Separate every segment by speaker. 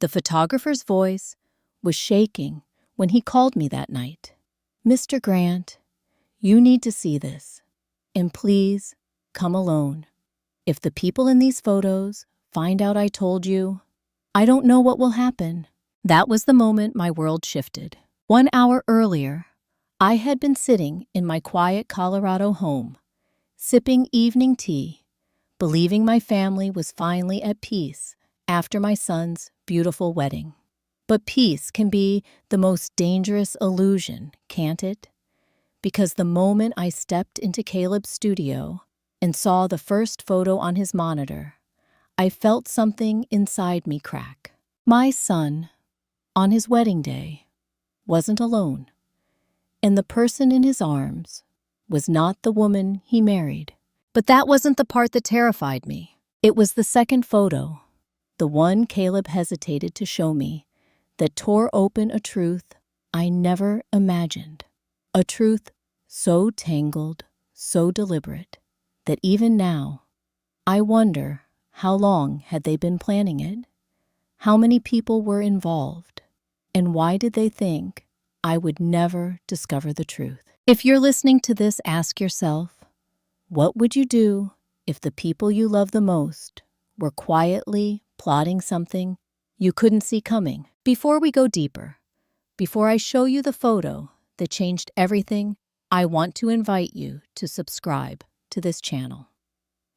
Speaker 1: The photographer's voice was shaking when he called me that night. "Mr. Grant, you need to see this. And please, come alone. If the people in these photos find out I told you, I don't know what will happen." That was the moment my world shifted. 1 hour earlier, I had been sitting in my quiet Colorado home, sipping evening tea, believing my family was finally at peace after my son's beautiful wedding. But peace can be the most dangerous illusion, can't it? Because the moment I stepped into Caleb's studio and saw the first photo on his monitor, I felt something inside me crack. My son, on his wedding day, wasn't alone, and the person in his arms was not the woman he married. But that wasn't the part that terrified me. It was the second photo, the one Caleb hesitated to show me, that tore open a truth I never imagined. A truth so tangled, so deliberate, that even now, I wonder how long had they been planning it? How many people were involved? And why did they think I would never discover the truth? If you're listening to this, ask yourself, what would you do if the people you love the most were quietly plotting something you couldn't see coming? Before we go deeper, before I show you the photo that changed everything, I want to invite you to subscribe to this channel.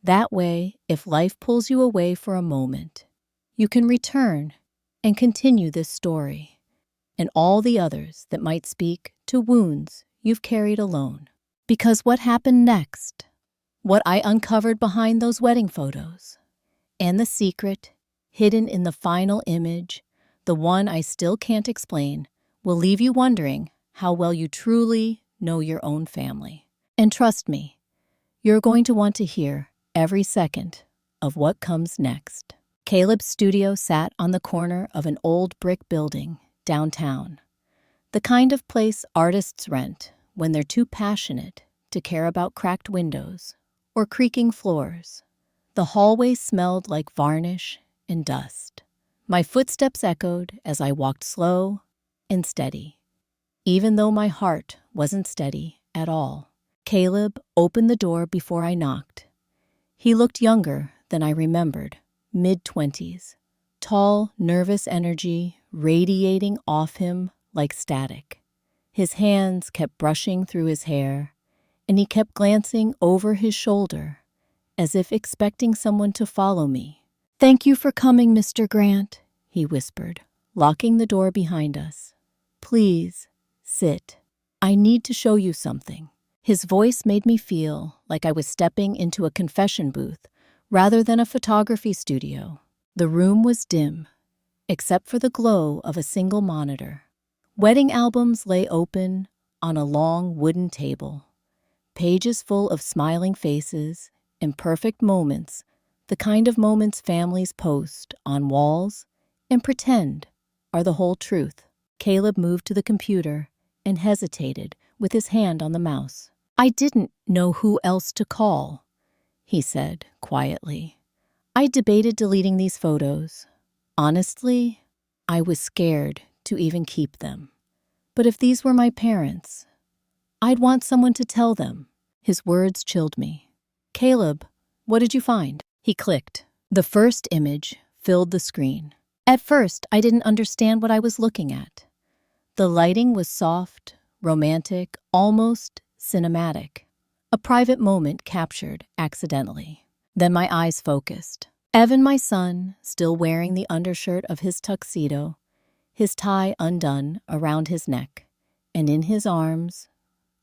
Speaker 1: That way, if life pulls you away for a moment, you can return and continue this story and all the others that might speak to wounds you've carried alone. Because what happened next, what I uncovered behind those wedding photos, and the secret hidden in the final image, the one I still can't explain, will leave you wondering how well you truly know your own family. And trust me, you're going to want to hear every second of what comes next. Caleb's studio sat on the corner of an old brick building downtown, the kind of place artists rent when they're too passionate to care about cracked windows or creaking floors. The hallway smelled like varnish and dust. My footsteps echoed as I walked slow and steady, even though my heart wasn't steady at all. Caleb opened the door before I knocked. He looked younger than I remembered, mid-20s, tall, nervous energy radiating off him like static. His hands kept brushing through his hair, and he kept glancing over his shoulder, as if expecting someone to follow me. "Thank you for coming, Mr. Grant," he whispered, locking the door behind us. "Please, sit. I need to show you something." His voice made me feel like I was stepping into a confession booth rather than a photography studio. The room was dim, except for the glow of a single monitor. Wedding albums lay open on a long wooden table, pages full of smiling faces and perfect moments, the kind of moments families post on walls and pretend are the whole truth. Caleb moved to the computer and hesitated with his hand on the mouse. "I didn't know who else to call," he said quietly. "I debated deleting these photos. Honestly, I was scared to even keep them. But if these were my parents, I'd want someone to tell them." His words chilled me. "Caleb, what did you find?" He clicked. The first image filled the screen. At first, I didn't understand what I was looking at. The lighting was soft, romantic, almost cinematic. A private moment captured accidentally. Then my eyes focused. Evan, my son, still wearing the undershirt of his tuxedo, his tie undone around his neck, and in his arms,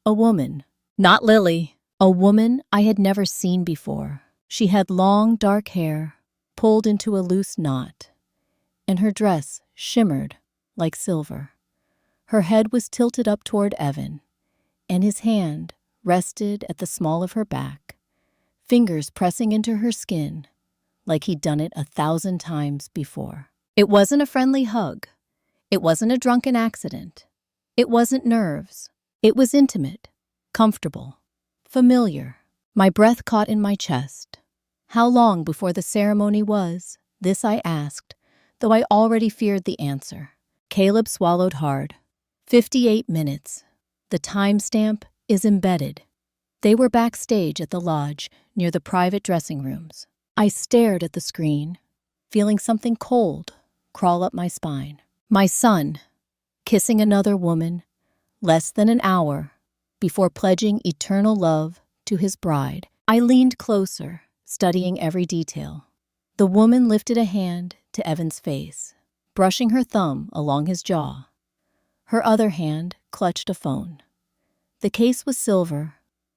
Speaker 1: a woman. Not Lily. A woman I had never seen before. She had long, dark hair, pulled into a loose knot, and her dress shimmered like silver. Her head was tilted up toward Evan, and his hand rested at the small of her back, fingers pressing into her skin like he'd done it 1,000 times before. It wasn't a friendly hug. It wasn't a drunken accident. It wasn't nerves. It was intimate, comfortable, familiar. My breath caught in my chest. How long before the ceremony was? This I asked, though I already feared the answer. Caleb swallowed hard. 58 minutes. The timestamp is embedded. They were backstage at the lodge near the private dressing rooms. I stared at the screen, feeling something cold crawl up my spine. My son, kissing another woman, less than an hour before pledging eternal love to his bride. I leaned closer, studying every detail. The woman lifted a hand to Evan's face, brushing her thumb along his jaw. Her other hand clutched a phone. The case was silver,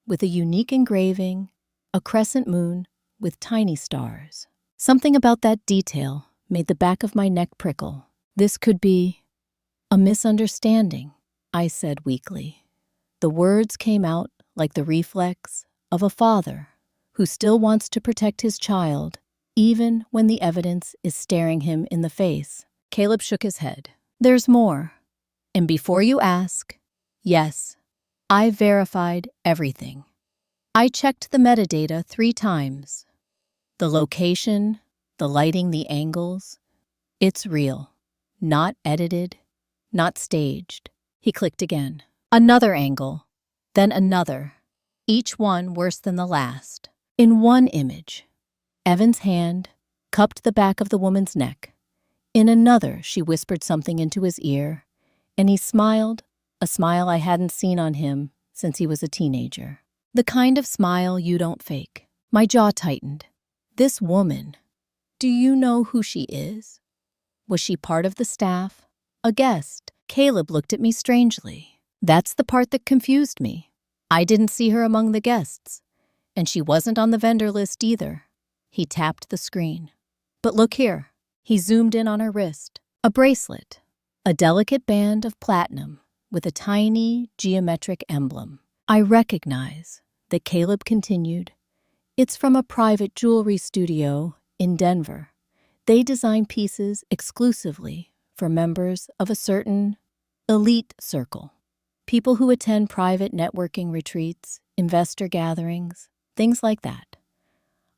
Speaker 1: with a unique engraving, a crescent moon with tiny stars. Something about that detail made the back of my neck prickle. This could be a misunderstanding, I said weakly. The words came out like the reflex of a father who still wants to protect his child, even when the evidence is staring him in the face. Caleb shook his head. There's more. And before you ask, yes, I verified everything. I checked the metadata 3 times. The location, the lighting, the angles. It's real. Not edited, not staged. He clicked again. Another angle, then another, each one worse than the last. In one image, Evan's hand cupped the back of the woman's neck. In another, she whispered something into his ear, and he smiled, a smile I hadn't seen on him since he was a teenager. The kind of smile you don't fake. My jaw tightened. This woman, do you know who she is? Was she part of the staff? A guest? Caleb looked at me strangely. That's the part that confused me. I didn't see her among the guests, and she wasn't on the vendor list either. He tapped the screen. But look here. He zoomed in on her wrist. A bracelet. A delicate band of platinum with a tiny geometric emblem. I recognize that Caleb continued. It's from a private jewelry studio in Denver. They design pieces exclusively for members of a certain elite circle. People who attend private networking retreats, investor gatherings, things like that.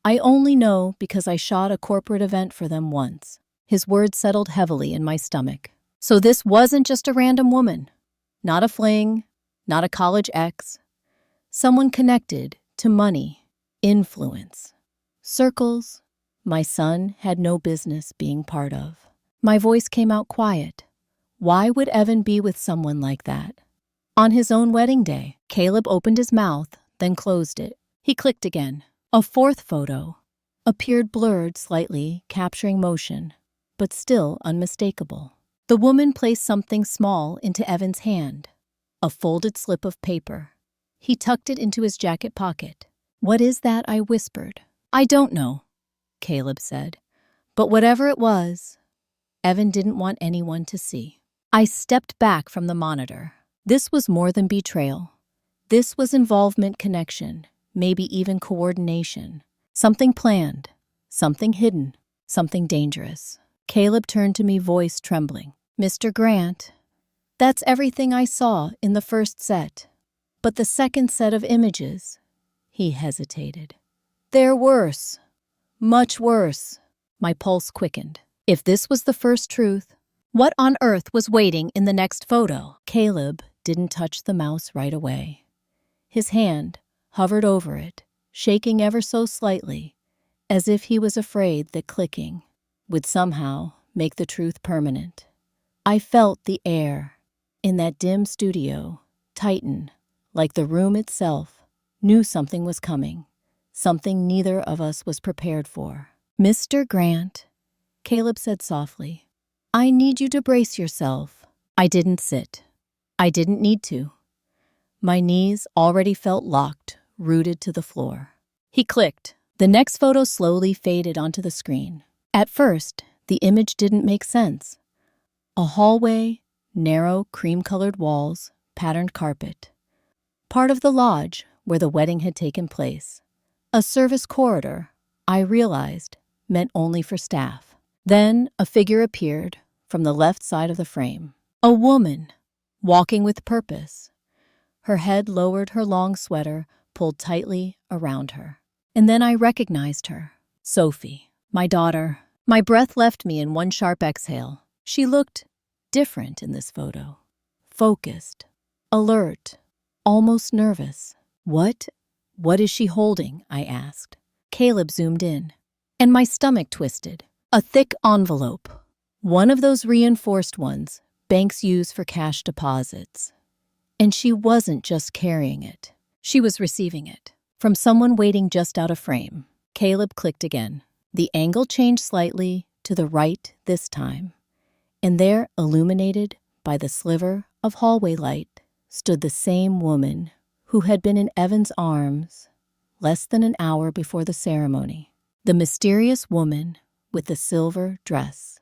Speaker 1: I only know because I shot a corporate event for them once. His words settled heavily in my stomach. So this wasn't just a random woman. Not a fling, not a college ex. Someone connected to money, influence, circles my son had no business being part of. My voice came out quiet. Why would Evan be with someone like that? On his own wedding day, Caleb opened his mouth, then closed it. He clicked again. A 4th photo appeared blurred slightly, capturing motion, but still unmistakable. The woman placed something small into Evan's hand, a folded slip of paper. He tucked it into his jacket pocket. What is that? I whispered. I don't know, Caleb said. But whatever it was, Evan didn't want anyone to see. I stepped back from the monitor. This was more than betrayal. This was involvement, connection, maybe even coordination. Something planned, something hidden, something dangerous. Caleb turned to me, voice trembling. Mr. Grant, that's everything I saw in the first set. But the second set of images, he hesitated. They're worse. Much worse. My pulse quickened. If this was the first truth, what on earth was waiting in the next photo? Caleb didn't touch the mouse right away. His hand hovered over it, shaking ever so slightly, as if he was afraid that clicking would somehow make the truth permanent. I felt the air in that dim studio tighten, like the room itself knew something was coming, something neither of us was prepared for. Mr. Grant, Caleb said softly, I need you to brace yourself. I didn't sit. I didn't need to. My knees already felt locked, rooted to the floor. He clicked. The next photo slowly faded onto the screen. At first, the image didn't make sense. A hallway, narrow, cream-colored walls, patterned carpet. Part of the lodge where the wedding had taken place. A service corridor, I realized, meant only for staff. Then a figure appeared from the left side of the frame. A woman, walking with purpose. Her head lowered, her long sweater pulled tightly around her. And then I recognized her. Sophie, my daughter. My breath left me in one sharp exhale. She looked different in this photo. Focused, alert, almost nervous. What is she holding? I asked. Caleb zoomed in, and my stomach twisted. A thick envelope. One of those reinforced ones banks use for cash deposits. And she wasn't just carrying it. She was receiving it. From someone waiting just out of frame. Caleb clicked again. The angle changed slightly to the right this time. And there, illuminated by the sliver of hallway light, stood the same woman who had been in Evan's arms less than an hour before the ceremony. The mysterious woman with the silver dress,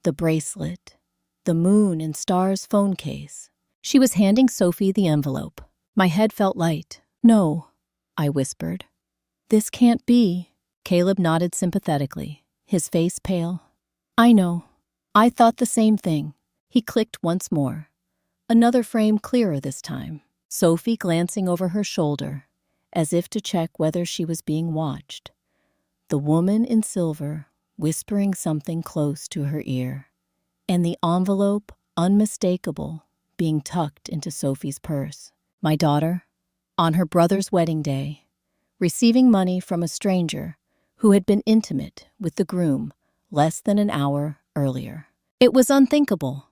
Speaker 1: the bracelet, the moon and stars phone case. She was handing Sophie the envelope. My head felt light. "No," I whispered. "This can't be." Caleb nodded sympathetically, his face pale. "I know. I thought the same thing." He clicked once more. Another frame clearer this time. Sophie glancing over her shoulder, as if to check whether she was being watched. The woman in silver whispering something close to her ear, and the envelope, unmistakable, being tucked into Sophie's purse. My daughter, on her brother's wedding day, receiving money from a stranger who had been intimate with the groom less than an hour earlier. It was unthinkable,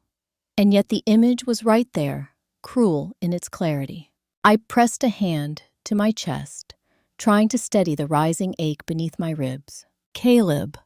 Speaker 1: and yet the image was right there, cruel in its clarity. I pressed a hand to my chest, trying to steady the rising ache beneath my ribs. "Caleb,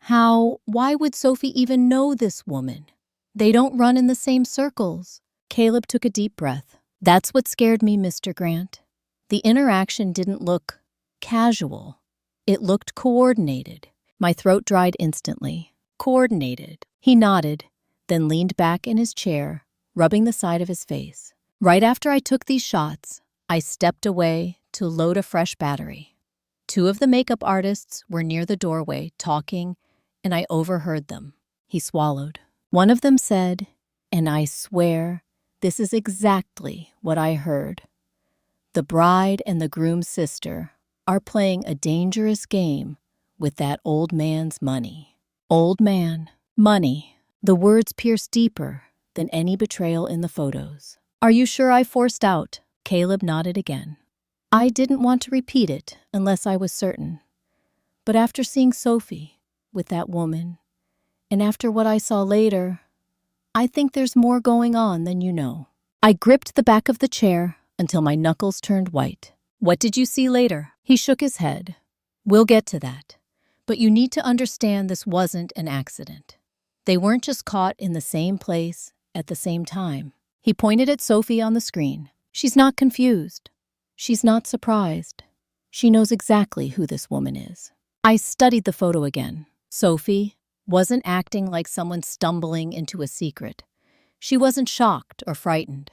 Speaker 1: why would Sophie even know this woman? They don't run in the same circles." Caleb took a deep breath. "That's what scared me, Mr. Grant. The interaction didn't look casual. It looked coordinated." My throat dried instantly. "Coordinated." He nodded, then leaned back in his chair, rubbing the side of his face. "Right after I took these shots, I stepped away to load a fresh battery. Two of the makeup artists were near the doorway talking, and I overheard them." He swallowed. "One of them said, and I swear this is exactly what I heard, the bride and the groom's sister are playing a dangerous game with that old man's money." Old man, money. The words pierced deeper than any betrayal in the photos. "Are you sure I forced out?" Caleb nodded again. "I didn't want to repeat it unless I was certain. But after seeing Sophie with that woman, and after what I saw later, I think there's more going on than you know." I gripped the back of the chair until my knuckles turned white. "What did you see later?" He shook his head. "We'll get to that. But you need to understand this wasn't an accident. They weren't just caught in the same place at the same time." He pointed at Sophie on the screen. "She's not confused. She's not surprised. She knows exactly who this woman is." I studied the photo again. Sophie wasn't acting like someone stumbling into a secret. She wasn't shocked or frightened.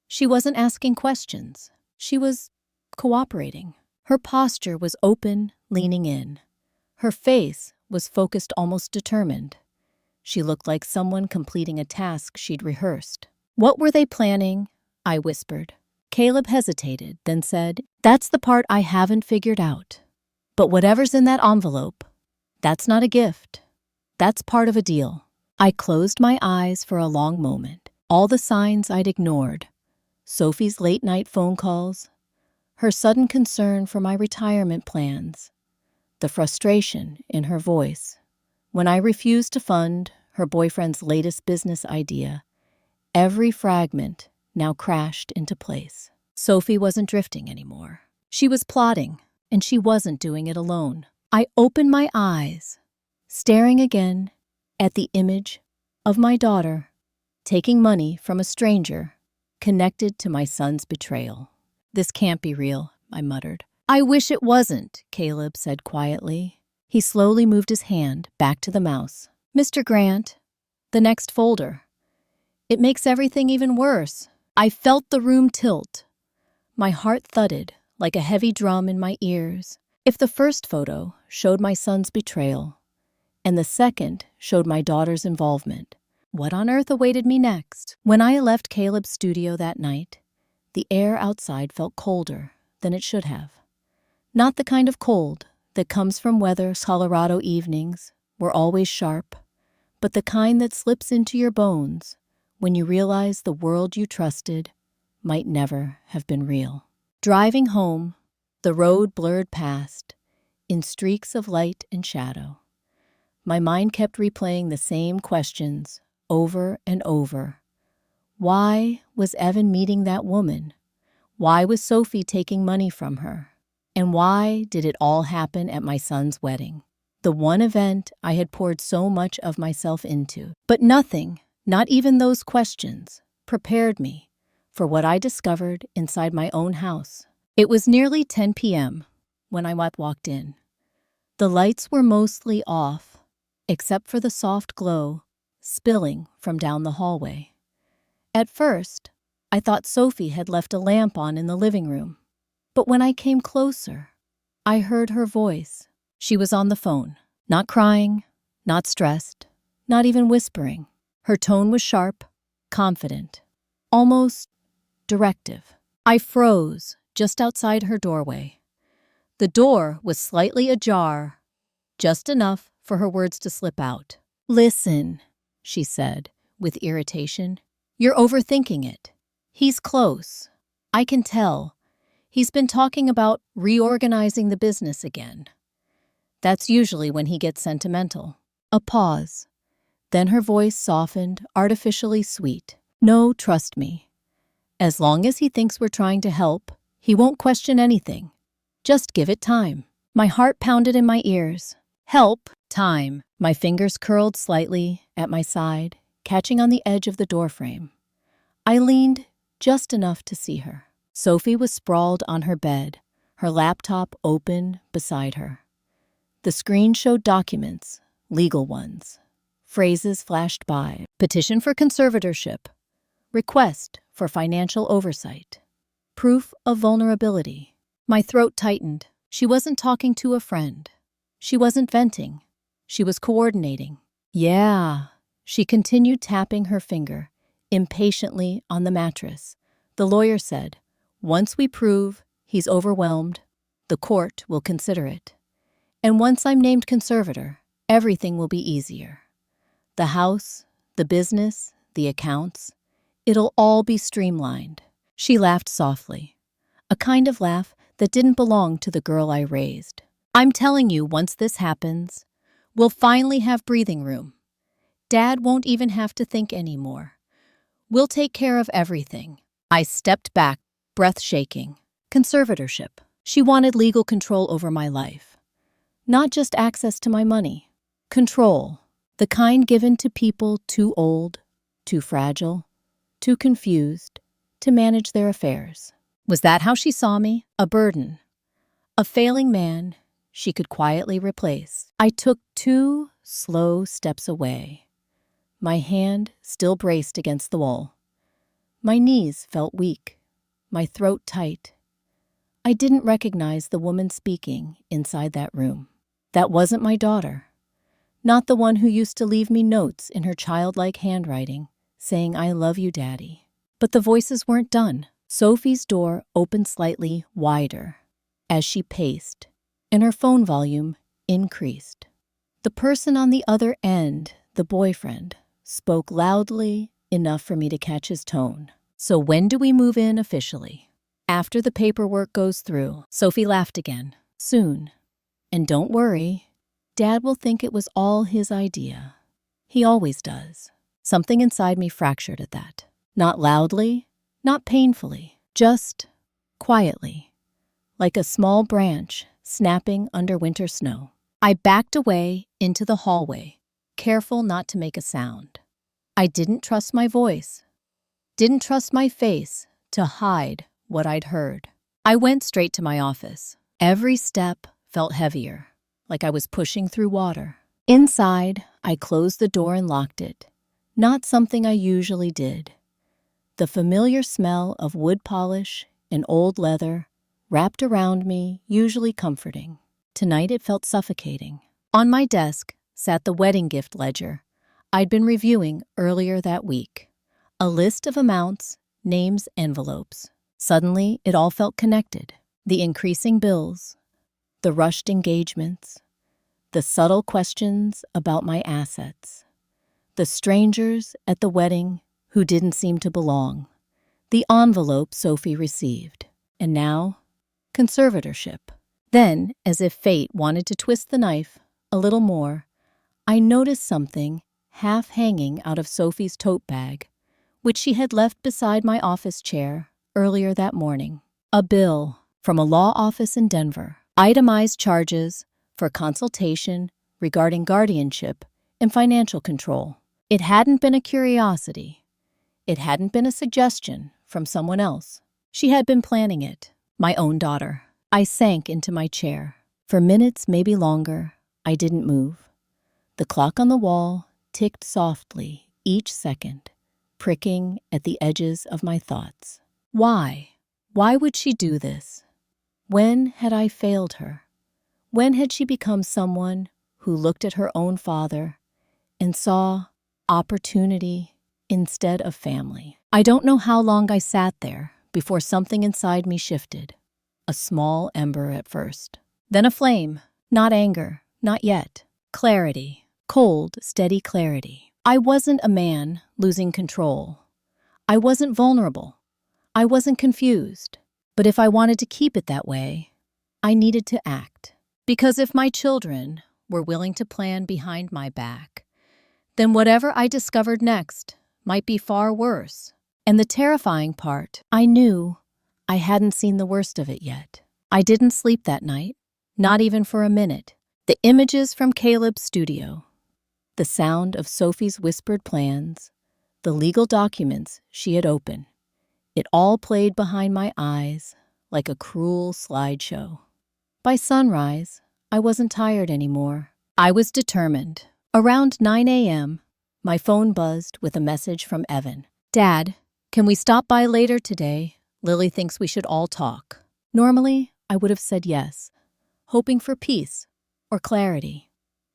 Speaker 1: She wasn't asking questions. She was cooperating. Her posture was open, leaning in. Her face was focused, almost determined. She looked like someone completing a task she'd rehearsed. "What were they planning?" I whispered. Caleb hesitated, then said, "That's the part I haven't figured out. But whatever's in that envelope, that's not a gift. That's part of a deal." I closed my eyes for a long moment. All the signs I'd ignored. Sophie's late-night phone calls, her sudden concern for my retirement plans, the frustration in her voice when I refused to fund her boyfriend's latest business idea. Every fragment now crashed into place. Sophie wasn't drifting anymore. She was plotting, and she wasn't doing it alone. I opened my eyes, staring again at the image of my daughter taking money from a stranger connected to my son's betrayal. "This can't be real," I muttered. "I wish it wasn't," Caleb said quietly. He slowly moved his hand back to the mouse. "Mr. Grant, the next folder. It makes everything even worse." I felt the room tilt. My heart thudded like a heavy drum in my ears. If the first photo showed my son's betrayal, and the second showed my daughter's involvement, what on earth awaited me next? When I left Caleb's studio that night, the air outside felt colder than it should have. Not the kind of cold that comes from weather Colorado evenings were always sharp, but the kind that slips into your bones when you realize the world you trusted might never have been real. Driving home, the road blurred past in streaks of light and shadow. My mind kept replaying the same questions over and over. Why was Evan meeting that woman? Why was Sophie taking money from her? And why did it all happen at my son's wedding? The one event I had poured so much of myself into. But nothing, not even those questions, prepared me for what I discovered inside my own house. It was nearly 10 p.m. when I walked in. The lights were mostly off, except for the soft glow spilling from down the hallway. At first, I thought Sophie had left a lamp on in the living room. But when I came closer, I heard her voice. She was on the phone, not crying, not stressed, not even whispering. Her tone was sharp, confident, almost directive. I froze just outside her doorway. The door was slightly ajar, just enough for her words to slip out. "Listen," she said, with irritation. "You're overthinking it. He's close. I can tell. He's been talking about reorganizing the business again. That's usually when he gets sentimental." A pause. Then her voice softened, artificially sweet. "No, trust me. As long as he thinks we're trying to help, he won't question anything. Just give it time." My heart pounded in my ears. Help, time. My fingers curled slightly at my side, catching on the edge of the doorframe. I leaned just enough to see her. Sophie was sprawled on her bed, her laptop open beside her. The screen showed documents, legal ones. Phrases flashed by. Petition for conservatorship. Request for financial oversight. Proof of vulnerability. My throat tightened. She wasn't talking to a friend. She wasn't venting. She was coordinating. "Yeah," she continued, tapping her finger impatiently on the mattress. "The lawyer said, once we prove he's overwhelmed, the court will consider it. And once I'm named conservator, everything will be easier. The house, the business, the accounts, it'll all be streamlined." She laughed softly, a kind of laugh that didn't belong to the girl I raised. "I'm telling you, once this happens, we'll finally have breathing room. Dad won't even have to think anymore. We'll take care of everything." I stepped back, breath shaking. Conservatorship. She wanted legal control over my life. Not just access to my money. Control. The kind given to people too old, too fragile, too confused to manage their affairs. Was that how she saw me? A burden. A failing man she could quietly replace. I took 2 slow steps away, my hand still braced against the wall. My knees felt weak, my throat tight. I didn't recognize the woman speaking inside that room. That wasn't my daughter. Not the one who used to leave me notes in her childlike handwriting saying, "I love you, Daddy." But the voices weren't done. Sophie's door opened slightly wider as she paced, and her phone volume increased. The person on the other end, the boyfriend, spoke loudly enough for me to catch his tone. "So when do we move in officially?" "After the paperwork goes through." Sophie laughed again. "Soon. And don't worry, Dad will think it was all his idea. He always does." Something inside me fractured at that. Not loudly, not painfully, just quietly, like a small branch snapping under winter snow. I backed away into the hallway, careful not to make a sound. I didn't trust my voice, didn't trust my face to hide what I'd heard. I went straight to my office. Every step felt heavier, like I was pushing through water. Inside, I closed the door and locked it, not something I usually did. The familiar smell of wood polish and old leather wrapped around me, usually comforting. Tonight it felt suffocating. On my desk sat the wedding gift ledger I'd been reviewing earlier that week. A list of amounts, names, envelopes. Suddenly, it all felt connected. The increasing bills, the rushed engagements, The subtle questions about my assets. The strangers at the wedding who didn't seem to belong. The envelope Sophie received. And now, conservatorship. Then, as if fate wanted to twist the knife a little more, I noticed something half hanging out of Sophie's tote bag, which she had left beside my office chair earlier that morning. A bill from a law office in Denver. Itemized charges for consultation regarding guardianship and financial control. It hadn't been a curiosity. It hadn't been a suggestion from someone else. She had been planning it, my own daughter. I sank into my chair. For minutes, maybe longer, I didn't move. The clock on the wall ticked softly each second, pricking at the edges of my thoughts. Why? Why would she do this? When had I failed her? When had she become someone who looked at her own father and saw opportunity instead of family? I don't know how long I sat there before something inside me shifted. A small ember at first. Then a flame. Not anger. Not yet. Clarity. Cold, steady clarity. I wasn't a man losing control. I wasn't vulnerable. I wasn't confused. But if I wanted to keep it that way, I needed to act. Because if my children were willing to plan behind my back, then whatever I discovered next might be far worse. And the terrifying part, I knew I hadn't seen the worst of it yet. I didn't sleep that night, not even for a minute. The images from Caleb's studio, the sound of Sophie's whispered plans, the legal documents she had opened, it all played behind my eyes like a cruel slideshow. By sunrise, I wasn't tired anymore. I was determined. Around 9 a.m., my phone buzzed with a message from Evan. Dad, can we stop by later today? Lily thinks we should all talk. Normally, I would have said yes, hoping for peace or clarity.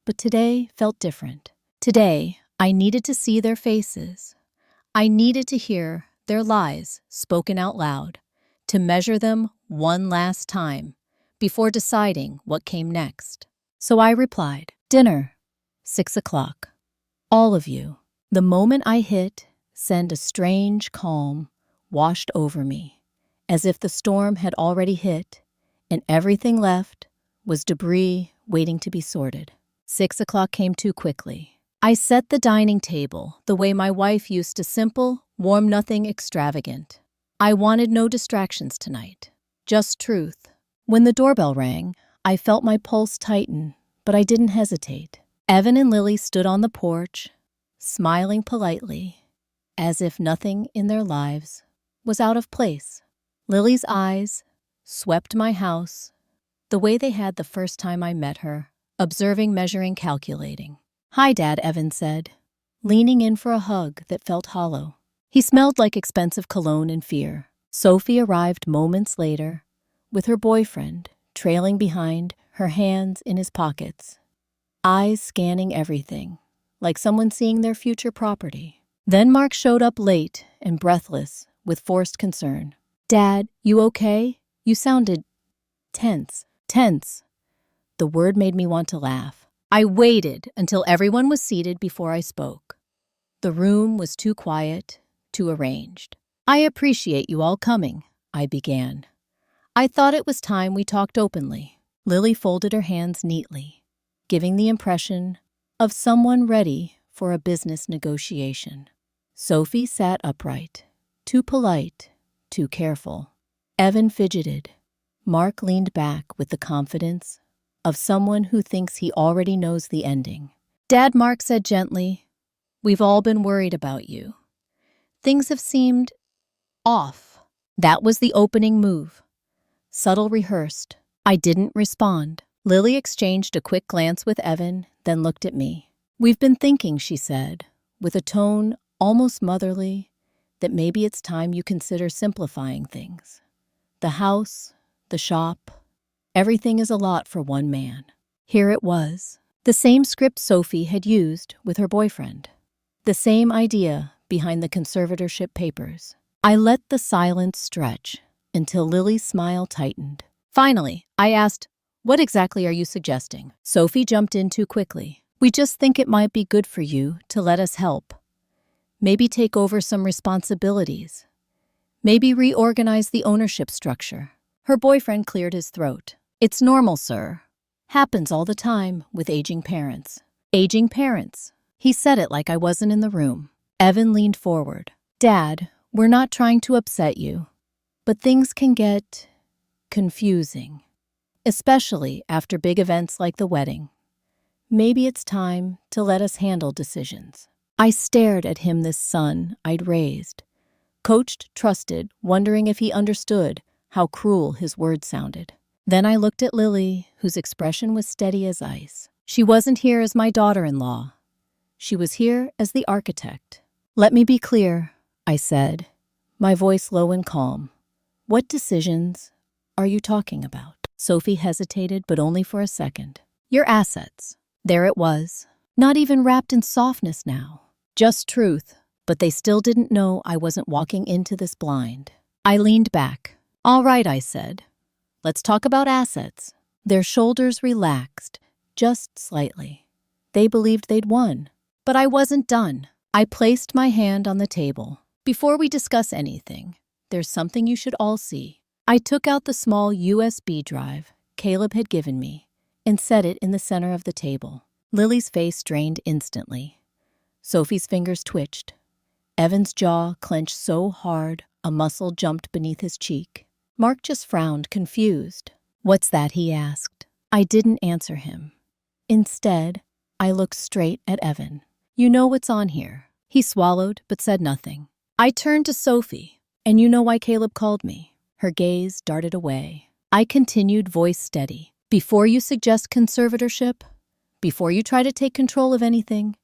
Speaker 1: But today felt different. Today, I needed to see their faces. I needed to hear their lies spoken out loud, to measure them one last time before deciding what came next. So I replied, dinner, 6 o'clock. All of you. The moment I hit send, a strange calm washed over me, as if the storm had already hit, and everything left was debris waiting to be sorted. 6 o'clock came too quickly. I set the dining table the way my wife used to, simple, warm, nothing extravagant. I wanted no distractions tonight, just truth. When the doorbell rang, I felt my pulse tighten, but I didn't hesitate. Evan and Lily stood on the porch, smiling politely, as if nothing in their lives was out of place. Lily's eyes swept my house the way they had the first time I met her, observing, measuring, calculating. Hi, Dad, Evan said, leaning in for a hug that felt hollow. He smelled like expensive cologne and fear. Sophie arrived moments later, with her boyfriend trailing behind, her hands in his pockets, eyes scanning everything, like someone seeing their future property. Then Mark showed up late and breathless, with forced concern. Dad, you okay? You sounded tense. Tense. The word made me want to laugh. I waited until everyone was seated before I spoke. The room was too quiet, too arranged. I appreciate you all coming, I began. I thought it was time we talked openly. Lily folded her hands neatly, giving the impression of someone ready for a business negotiation. Sophie sat upright, too polite, too careful. Evan fidgeted. Mark leaned back with the confidence of someone who thinks he already knows the ending. Dad, Mark said gently, we've all been worried about you. Things have seemed off. That was the opening move. Subtle, rehearsed. I didn't respond. Lily exchanged a quick glance with Evan, then looked at me. We've been thinking, she said, with a tone almost motherly, that maybe it's time you consider simplifying things. The house, the shop, everything is a lot for one man. Here it was. The same script Sophie had used with her boyfriend. The same idea behind the conservatorship papers. I let the silence stretch until Lily's smile tightened. Finally, I asked, What exactly are you suggesting? Sophie jumped in too quickly. We just think it might be good for you to let us help. Maybe take over some responsibilities. Maybe reorganize the ownership structure. Her boyfriend cleared his throat. It's normal, sir. Happens all the time with aging parents. Aging parents. He said it like I wasn't in the room. Evan leaned forward. Dad, we're not trying to upset you, but things can get confusing, especially after big events like the wedding. Maybe it's time to let us handle decisions. I stared at him, this son I'd raised, coached, trusted, wondering if he understood how cruel his words sounded. Then I looked at Lily, whose expression was steady as ice. She wasn't here as my daughter-in-law. She was here as the architect. Let me be clear, I said, my voice low and calm. What decisions are you talking about? Sophie hesitated, but only for a second. Your assets. There it was. Not even wrapped in softness now. Just truth. But they still didn't know I wasn't walking into this blind. I leaned back. All right, I said. Let's talk about assets. Their shoulders relaxed, just slightly. They believed they'd won. But I wasn't done. I placed my hand on the table. Before we discuss anything, there's something you should all see. I took out the small USB drive Caleb had given me and set it in the center of the table. Lily's face drained instantly. Sophie's fingers twitched. Evan's jaw clenched so hard a muscle jumped beneath his cheek. Mark just frowned, confused. What's that? He asked. I didn't answer him. Instead, I looked straight at Evan. You know what's on here. He swallowed but said nothing. I turned to Sophie, and you know why Caleb called me. Her gaze darted away. I continued, voice steady. Before you suggest conservatorship, before you try to take control of anything,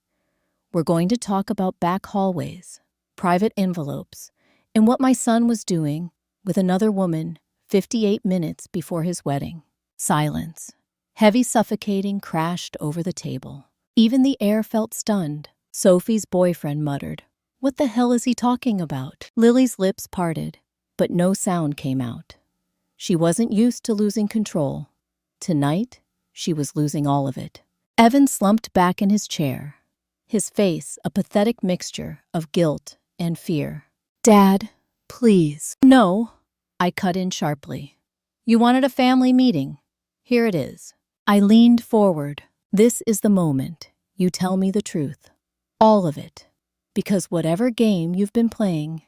Speaker 1: we're going to talk about back hallways, private envelopes, and what my son was doing with another woman 58 minutes before his wedding. Silence, heavy, suffocating, crashed over the table. Even the air felt stunned. Sophie's boyfriend muttered, "What the hell is he talking about?" Lily's lips parted, but no sound came out. She wasn't used to losing control. Tonight, she was losing all of it. Evan slumped back in his chair, his face a pathetic mixture of guilt and fear. Dad, please. No, I cut in sharply. You wanted a family meeting. Here it is. I leaned forward. This is the moment. You tell me the truth. All of it. Because whatever game you've been playing,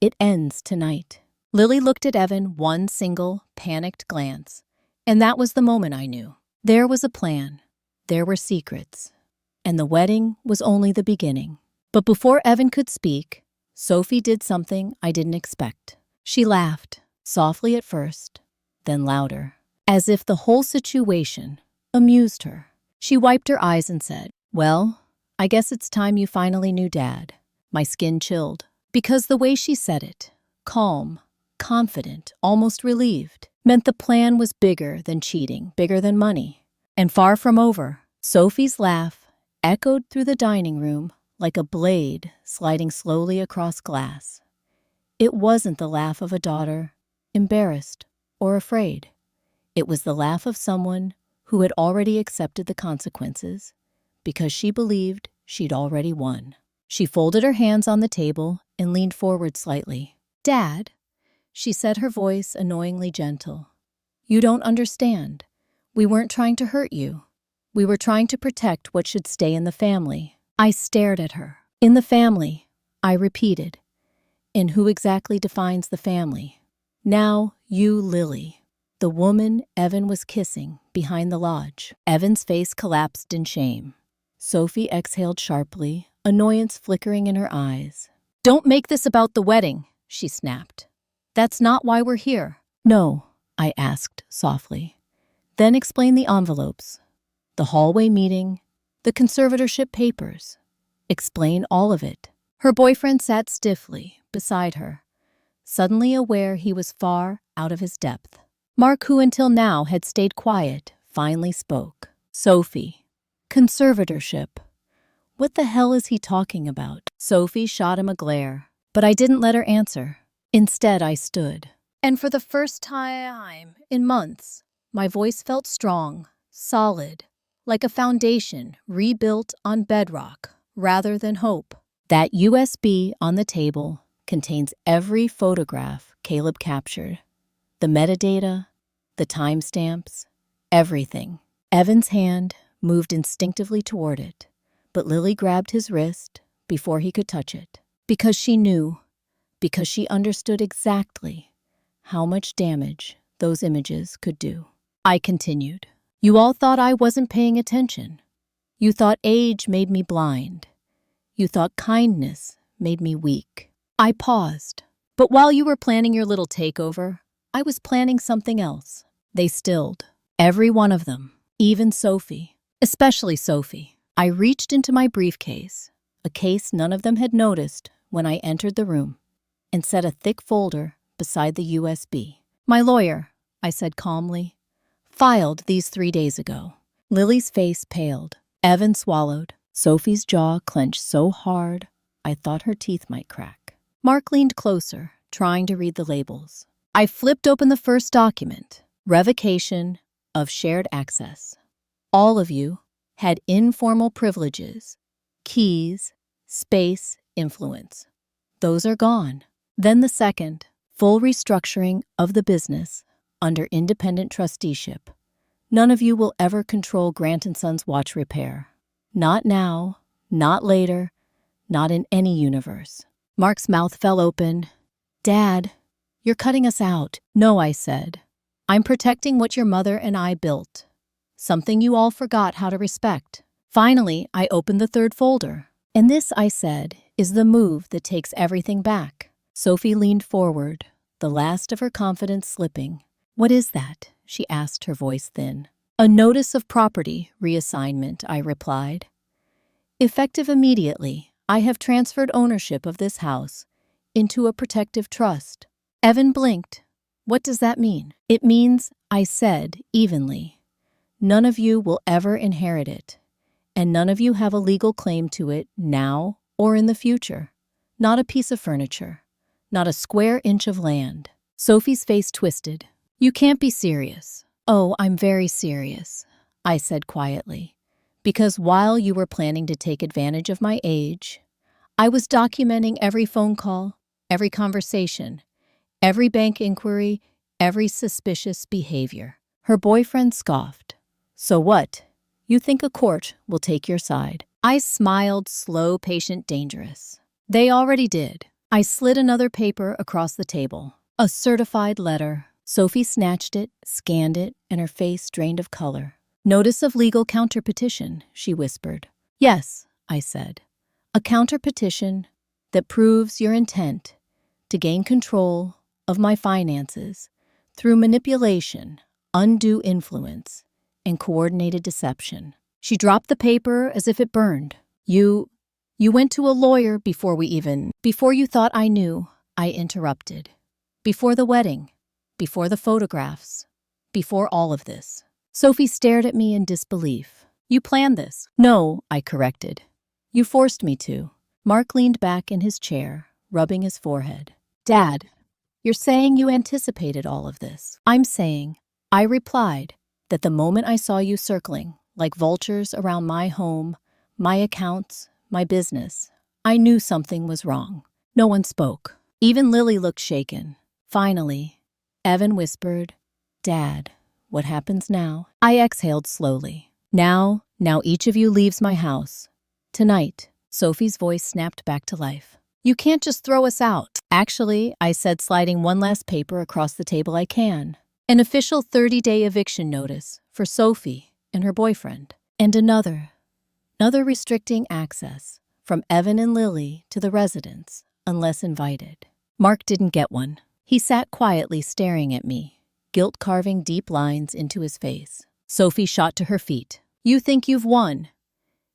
Speaker 1: it ends tonight. Lily looked at Evan one single, panicked glance, and that was the moment I knew. There was a plan. There were secrets. And the wedding was only the beginning. But before Evan could speak, Sophie did something I didn't expect. She laughed, softly at first, then louder, as if the whole situation amused her. She wiped her eyes and said, "Well, I guess it's time you finally knew, Dad." My skin chilled, because the way she said it, calm, confident, almost relieved, meant the plan was bigger than cheating, bigger than money, and far from over. Sophie's laugh echoed through the dining room like a blade sliding slowly across glass. It wasn't the laugh of a daughter, embarrassed or afraid. It was the laugh of someone who had already accepted the consequences because she believed she'd already won. She folded her hands on the table and leaned forward slightly. "Dad," she said, her voice annoyingly gentle, "you don't understand. We weren't trying to hurt you. We were trying to protect what should stay in the family." I stared at her. "In the family," I repeated. "And who exactly defines the family?" "Now, you, Lily." The woman Evan was kissing behind the lodge. Evan's face collapsed in shame. Sophie exhaled sharply, annoyance flickering in her eyes. "Don't make this about the wedding," she snapped. "That's not why we're here." "No," I asked softly. "Then explain the envelopes, the hallway meeting, the conservatorship papers. Explain all of it." Her boyfriend sat stiffly beside her, suddenly aware he was far out of his depth. Mark, who until now had stayed quiet, finally spoke. "Sophie, conservatorship. What the hell is he talking about?" Sophie shot him a glare, but I didn't let her answer. Instead, I stood. And for the first time in months, My voice felt strong, solid, like a foundation rebuilt on bedrock rather than hope. That USB on the table contains every photograph Caleb captured. The metadata, the timestamps, everything. Evan's hand moved instinctively toward it, but Lily grabbed his wrist before he could touch it. Because she knew, because she understood exactly how much damage those images could do. I continued. You all thought I wasn't paying attention. You thought age made me blind. You thought kindness made me weak. I paused. But while you were planning your little takeover, I was planning something else. They stilled. Every one of them. Even Sophie. Especially Sophie. I reached into my briefcase, a case none of them had noticed when I entered the room, and set a thick folder beside the USB. My lawyer, I said calmly, filed these 3 days ago. Lily's face paled. Evan swallowed. Sophie's jaw clenched so hard I thought her teeth might crack. Mark leaned closer, trying to read the labels. I flipped open the first document, revocation of shared access. All of you had informal privileges, keys, space, influence. Those are gone. Then the second, full restructuring of the business under independent trusteeship. None of you will ever control Grant & Sons watch repair. Not now, not later, not in any universe. Mark's mouth fell open. Dad, you're cutting us out. No, I said. I'm protecting what your mother and I built. Something you all forgot how to respect. Finally, I opened the third folder. And this, I said, is the move that takes everything back. Sophie leaned forward, the last of her confidence slipping. What is that? She asked, her voice thin. A notice of property reassignment, I replied. Effective immediately, I have transferred ownership of this house into a protective trust. Evan blinked. What does that mean? It means, I said evenly, none of you will ever inherit it, and none of you have a legal claim to it now or in the future. Not a piece of furniture, not a square inch of land. Sophie's face twisted. You can't be serious. Oh, I'm very serious, I said quietly, because while you were planning to take advantage of my age, I was documenting every phone call, every conversation, every bank inquiry, every suspicious behavior. Her boyfriend scoffed. So what? You think a court will take your side? I smiled, slow, patient, dangerous. They already did. I slid another paper across the table. A certified letter. Sophie snatched it, scanned it, and her face drained of color. Notice of legal counterpetition, she whispered. Yes, I said. A counterpetition that proves your intent to gain control of my finances through manipulation, undue influence, and coordinated deception. She dropped the paper as if it burned. You went to a lawyer before you thought I knew, I interrupted. Before the wedding, before the photographs, before all of this. Sophie stared at me in disbelief. You planned this? No, I corrected. You forced me to. Mark leaned back in his chair, rubbing his forehead. Dad, you're saying you anticipated all of this. I'm saying, I replied, that the moment I saw you circling, like vultures around my home, my accounts, my business, I knew something was wrong. No one spoke. Even Lily looked shaken. Finally, Evan whispered, Dad, what happens now? I exhaled slowly. Now each of you leaves my house. Tonight, Sophie's voice snapped back to life. You can't just throw us out. Actually, I said, sliding one last paper across the table, I can. An official 30-day eviction notice for Sophie and her boyfriend. And another restricting access from Evan and Lily to the residence, unless invited. Mark didn't get one. He sat quietly staring at me, guilt carving deep lines into his face. Sophie shot to her feet. You think you've won?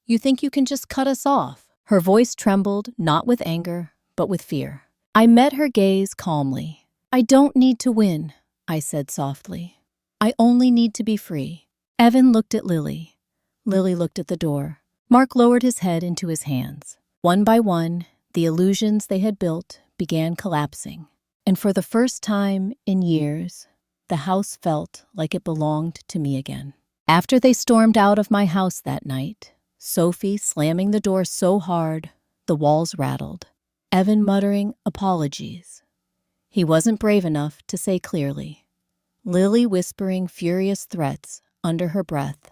Speaker 1: You think you can just cut us off? Her voice trembled, not with anger, but with fear. I met her gaze calmly. I don't need to win, I said softly. I only need to be free. Evan looked at Lily. Lily looked at the door. Mark lowered his head into his hands. One by one, the illusions they had built began collapsing. And for the first time in years, the house felt like it belonged to me again. After they stormed out of my house that night, Sophie slamming the door so hard, the walls rattled, Evan muttering apologies. He wasn't brave enough to say clearly. Lily whispering furious threats under her breath.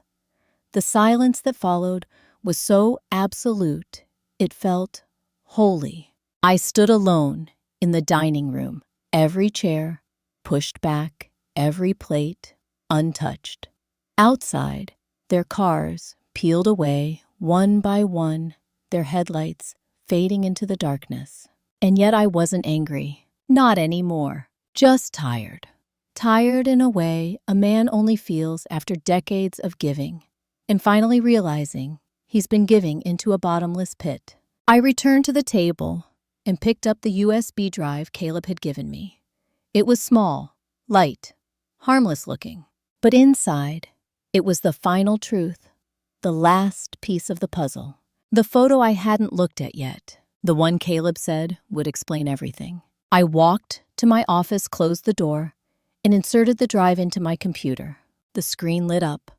Speaker 1: The silence that followed was so absolute, it felt holy. I stood alone in the dining room, every chair pushed back, every plate untouched. Outside, their cars peeled away one by one, their headlights fading into the darkness. And yet I wasn't angry. Not anymore. Just tired. Tired in a way a man only feels after decades of giving, and finally realizing he's been giving into a bottomless pit. I returned to the table and picked up the USB drive Caleb had given me. It was small, light, harmless looking, but inside, it was the final truth, the last piece of the puzzle. The photo I hadn't looked at yet, the one Caleb said would explain everything. I walked to my office, closed the door, and inserted the drive into my computer. The screen lit up.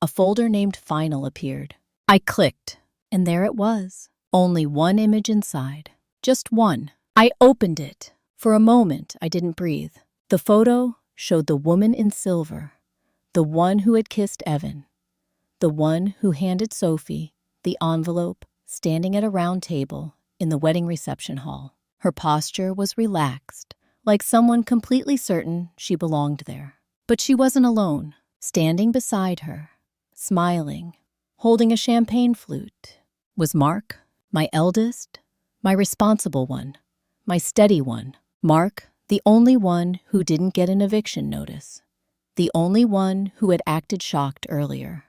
Speaker 1: A folder named Final appeared. I clicked, and there it was. Only one image inside. Just one. I opened it. For a moment, I didn't breathe. The photo showed the woman in silver, the one who had kissed Evan, the one who handed Sophie the envelope, standing at a round table in the wedding reception hall. Her posture was relaxed, like someone completely certain she belonged there. But she wasn't alone. Standing beside her, smiling, holding a champagne flute, was Mark, my eldest, my responsible one, my steady one. Mark, the only one who didn't get an eviction notice, the only one who had acted shocked earlier,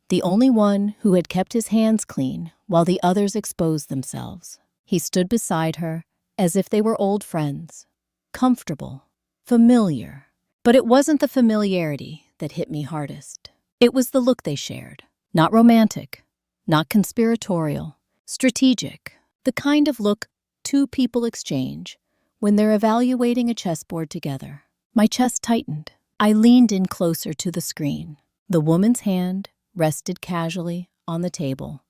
Speaker 1: the only one who had kept his hands clean while the others exposed themselves. He stood beside her as if they were old friends, comfortable, familiar. But it wasn't the familiarity that hit me hardest. It was the look they shared. Not romantic, not conspiratorial, strategic. The kind of look two people exchange when they're evaluating a chessboard together. My chest tightened. I leaned in closer to the screen. The woman's hand rested casually on the table,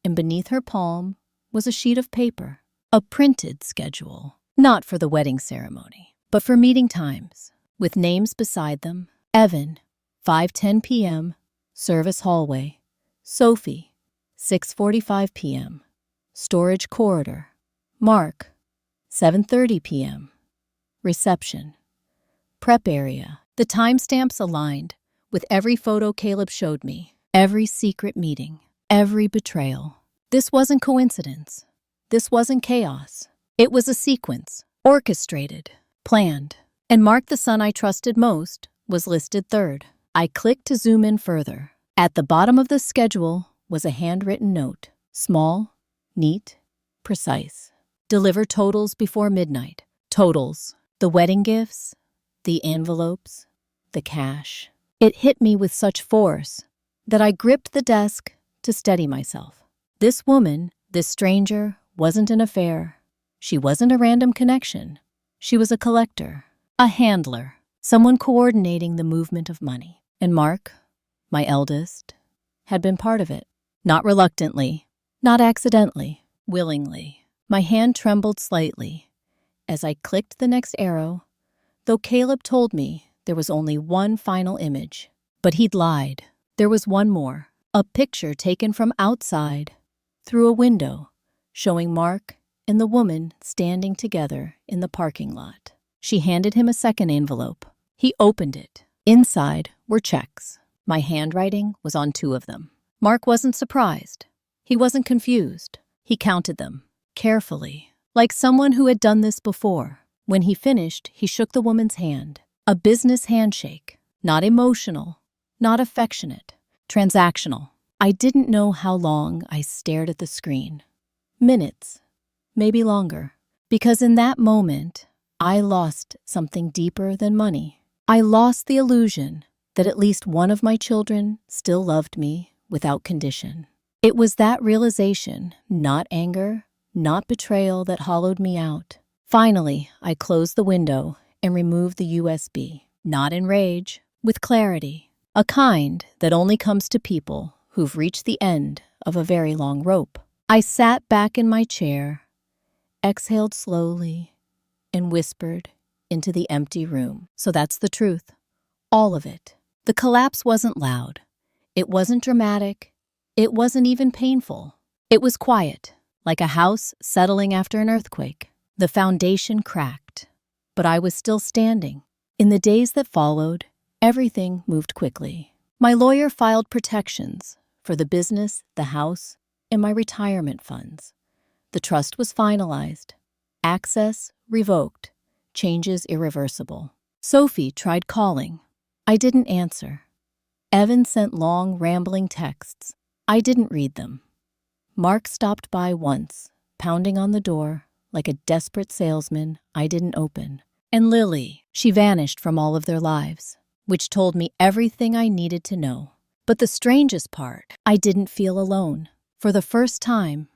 Speaker 1: and beneath her palm was a sheet of paper, a printed schedule, not for the wedding ceremony, but for meeting times, with names beside them. Evan, 5:10 p.m., service hallway. Sophie, 6:45 p.m., storage corridor. Mark, 7:30 p.m., reception. Prep area. The timestamps aligned with every photo Caleb showed me, every secret meeting, every betrayal. This wasn't coincidence. This wasn't chaos. It was a sequence, orchestrated, planned. And Mark, the son I trusted most, was listed third. I clicked to zoom in further. At the bottom of the schedule was a handwritten note. Small, neat, precise. Deliver totals before midnight. Totals. The wedding gifts, the envelopes, the cash. It hit me with such force that I gripped the desk to steady myself. This woman, this stranger, wasn't an affair. She wasn't a random connection. She was a collector, a handler, someone coordinating the movement of money. And Mark, my eldest, had been part of it. Not reluctantly, not accidentally, willingly. My hand trembled slightly as I clicked the next arrow, though Caleb told me there was only one final image. But he'd lied. There was one more, a picture taken from outside, through a window, showing Mark and the woman standing together in the parking lot. She handed him a second envelope. He opened it. Inside were checks. My handwriting was on 2 of them. Mark wasn't surprised. He wasn't confused. He counted them, carefully, like someone who had done this before. When he finished, he shook the woman's hand. A business handshake. Not emotional, not affectionate, transactional. I didn't know how long I stared at the screen. Minutes, maybe longer. Because in that moment, I lost something deeper than money. I lost the illusion that at least one of my children still loved me without condition. It was that realization, not anger, not betrayal, that hollowed me out. Finally, I closed the window and removed the USB. Not in rage, with clarity. A kind that only comes to people who've reached the end of a very long rope. I sat back in my chair, exhaled slowly, and whispered into the empty room. So that's the truth. All of it. The collapse wasn't loud. It wasn't dramatic. It wasn't even painful. It was quiet, like a house settling after an earthquake. The foundation cracked, but I was still standing. In the days that followed, everything moved quickly. My lawyer filed protections for the business, the house, and my retirement funds. The trust was finalized. Access revoked. Changes irreversible. Sophie tried calling. I didn't answer. Evan sent long, rambling texts. I didn't read them. Mark stopped by once, pounding on the door like a desperate salesman I didn't open. And Lily, she vanished from all of their lives, which told me everything I needed to know. But the strangest part, I didn't feel alone. For the first time,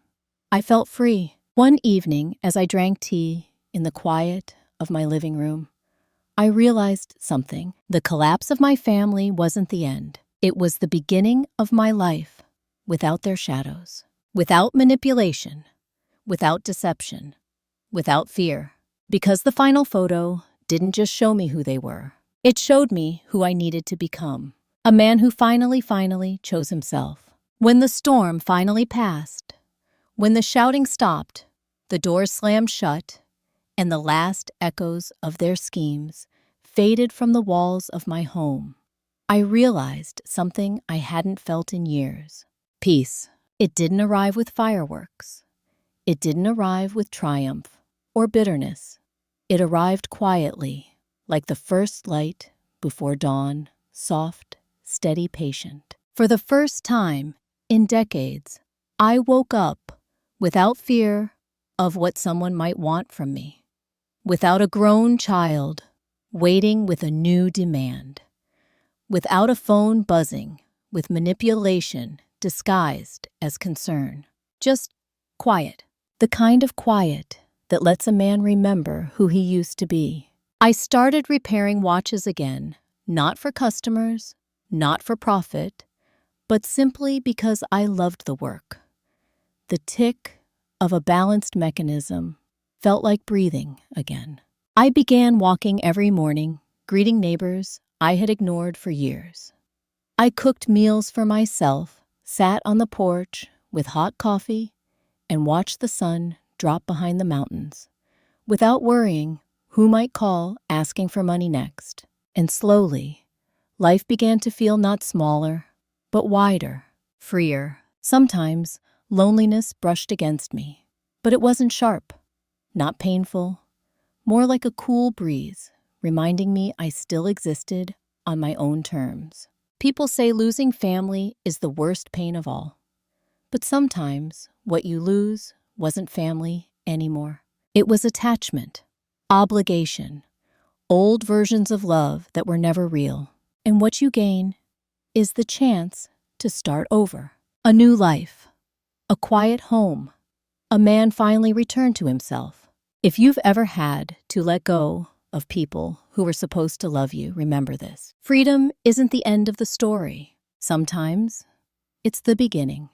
Speaker 1: I felt free. One evening, as I drank tea in the quiet of my living room, I realized something. The collapse of my family wasn't the end. It was the beginning of my life without their shadows, without manipulation, without deception, without fear. Because the final photo didn't just show me who they were. It showed me who I needed to become. A man who finally chose himself. When the storm finally passed, when the shouting stopped, the doors slammed shut, and the last echoes of their schemes faded from the walls of my home, I realized something I hadn't felt in years. Peace. It didn't arrive with fireworks. It didn't arrive with triumph or bitterness. It arrived quietly, like the first light before dawn, soft, steady, patient. For the first time in decades, I woke up without fear of what someone might want from me, without a grown child waiting with a new demand, without a phone buzzing with manipulation disguised as concern. Just quiet. The kind of quiet that lets a man remember who he used to be. I started repairing watches again, not for customers, not for profit, but simply because I loved the work. The tick of a balanced mechanism felt like breathing again. I began walking every morning, greeting neighbors I had ignored for years. I cooked meals for myself, sat on the porch with hot coffee, and watched the sun drop behind the mountains, without worrying who might call asking for money next. And slowly, life began to feel not smaller, but wider, freer. Sometimes, loneliness brushed against me, but it wasn't sharp, not painful, more like a cool breeze, reminding me I still existed on my own terms. People say losing family is the worst pain of all. But sometimes what you lose wasn't family anymore. It was attachment, obligation, old versions of love that were never real. And what you gain is the chance to start over. A new life, a quiet home, a man finally returned to himself. If you've ever had to let go of people who were supposed to love you, remember this. Freedom isn't the end of the story. Sometimes it's the beginning.